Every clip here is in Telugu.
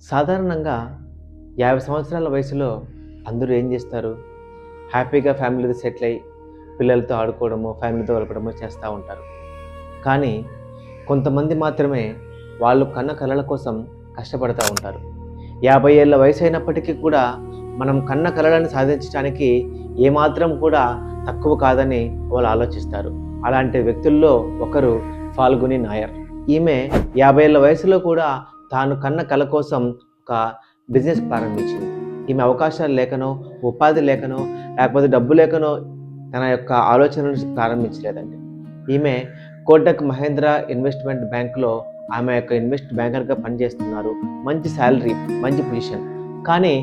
సాధారణంగా 50 సంవత్సరాల వయసులో అందరూ ఏం చేస్తారు? హ్యాపీగా ఫ్యామిలీతో సెటిల్ అయ్యి, పిల్లలతో ఆడుకోవడమో, ఫ్యామిలీతో గడపడమో చేస్తూ ఉంటారు. కానీ కొంతమంది మాత్రమే వాళ్ళు కన్న కలల కోసం కష్టపడతా ఉంటారు. 50 ఏళ్ల వయసు అయినప్పటికీ కూడా మనం కన్న కలలను సాధించడానికి ఏమాత్రం కూడా తక్కువ కాదని వాళ్ళు ఆలోచిస్తారు. అలాంటి వ్యక్తుల్లో ఒకరు ఫాల్గుని నాయర్. ఈమె 50 ఏళ్ల వయసులో కూడా తాను కన్న కల కోసం ఒక బిజినెస్ ప్రారంభించింది. ఈమె అవకాశాలు లేకనో, ఉపాధి లేకనో, లేకపోతే డబ్బు లేకనో తన యొక్క ఆలోచనను ప్రారంభించలేదండి. ఈమె కోటక్ మహేంద్ర ఇన్వెస్ట్మెంట్ బ్యాంకులో ఆమె యొక్క ఇన్వెస్ట్ బ్యాంకర్గా పనిచేస్తున్నారు. మంచి శాలరీ, మంచి పొజిషన్. కానీ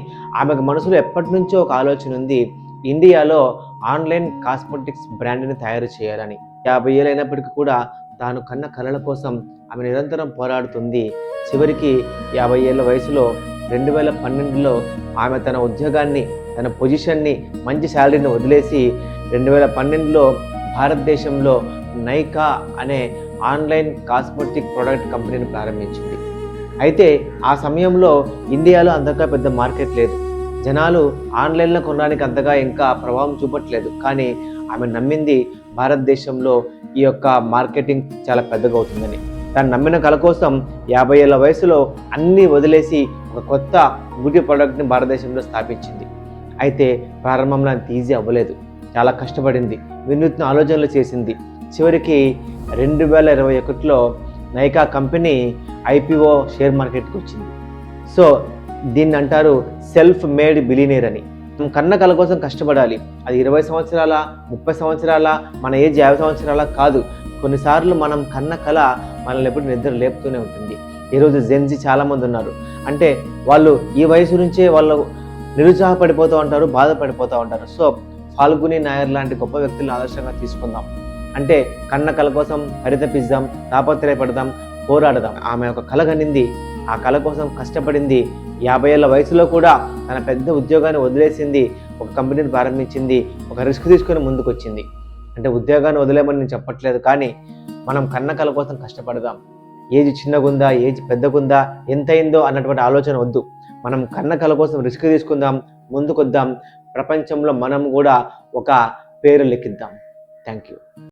ఆమెకు మనసులో ఎప్పటి నుంచో ఒక ఆలోచన ఉంది, ఇండియాలో ఆన్లైన్ కాస్మెటిక్స్ బ్రాండ్ని తయారు చేయాలని. 50 ఏళ్ళు అయినప్పటికీ కూడా తాను కన్న కలల కోసం ఆమె నిరంతరం పోరాడుతుంది. చివరికి 50 ఏళ్ళ వయసులో 2012లో ఆమె తన ఉద్యోగాన్ని, తన పొజిషన్ని, మంచి శాలరీని వదిలేసి 2012లో భారతదేశంలో నైకా అనే ఆన్లైన్ కాస్మెటిక్ ప్రోడక్ట్ కంపెనీని ప్రారంభించింది. అయితే ఆ సమయంలో ఇండియాలో అంతగా పెద్ద మార్కెట్ లేదు. జనాలు ఆన్లైన్లో కొనడానికి అంతగా ఇంకా ప్రభావం చూపట్లేదు. కానీ ఆమె నమ్మింది భారతదేశంలో ఈ యొక్క మార్కెటింగ్ చాలా పెద్దగా అవుతుందని. తను నమ్మిన కల కోసం 50 ఏళ్ల వయసులో అన్నీ వదిలేసి ఒక కొత్త బ్యూటీ ప్రోడక్ట్ని భారతదేశంలో స్థాపించింది. అయితే ప్రారంభంలో అంత ఈజీ అవ్వలేదు. చాలా కష్టపడింది, వినూత్న ఆలోచనలు చేసింది. చివరికి 2021లో నైకా కంపెనీ IPO షేర్ మార్కెట్కి వచ్చింది. సో దీన్ని అంటారు సెల్ఫ్ మేడ్ బిలియనీర్ అని. మనం కన్న కల కోసం కష్టపడాలి. అది 20 సంవత్సరాల, 30 సంవత్సరాల, మన ఏజ్ 50 సంవత్సరాల కాదు. కొన్నిసార్లు మనం కన్న కల మనల్ని ఎప్పుడు నిద్ర లేపుతూనే ఉంటుంది. ఈరోజు జెన్జీ చాలామంది ఉన్నారు. అంటే వాళ్ళు ఈ వయసు నుంచే వాళ్ళు నిరుత్సాహపడిపోతూ ఉంటారు, బాధపడిపోతూ ఉంటారు. సో ఫాల్గుని నాయర్ లాంటి గొప్ప వ్యక్తులను ఆదర్శంగా తీసుకుందాం. అంటే కన్న కల కోసం పరితపిద్దాం, తాపత్రయపడదాం, పోరాడదాం. ఆమె ఒక కల కనింది, ఆ కల కోసం కష్టపడింది. 50 ఏళ్ల వయసులో కూడా తన పెద్ద ఉద్యోగాన్ని వదిలేసింది, ఒక కంపెనీని ప్రారంభించింది, ఒక రిస్క్ తీసుకొని ముందుకు వచ్చింది. అంటే ఉద్యోగాన్ని వదిలేమని నేను చెప్పట్లేదు, కానీ మనం కన్న కల కోసం కష్టపడదాం. ఏజ్ చిన్నగుందా, ఏజ్ పెద్దగుందా, ఎంత అయిందో అన్నటువంటి ఆలోచన వద్దు. మనం కన్న కల కోసం రిస్క్ తీసుకుందాం, ముందుకొద్దాం. ప్రపంచంలో మనం కూడా ఒక పేరు లెక్కిద్దాం. Thank you.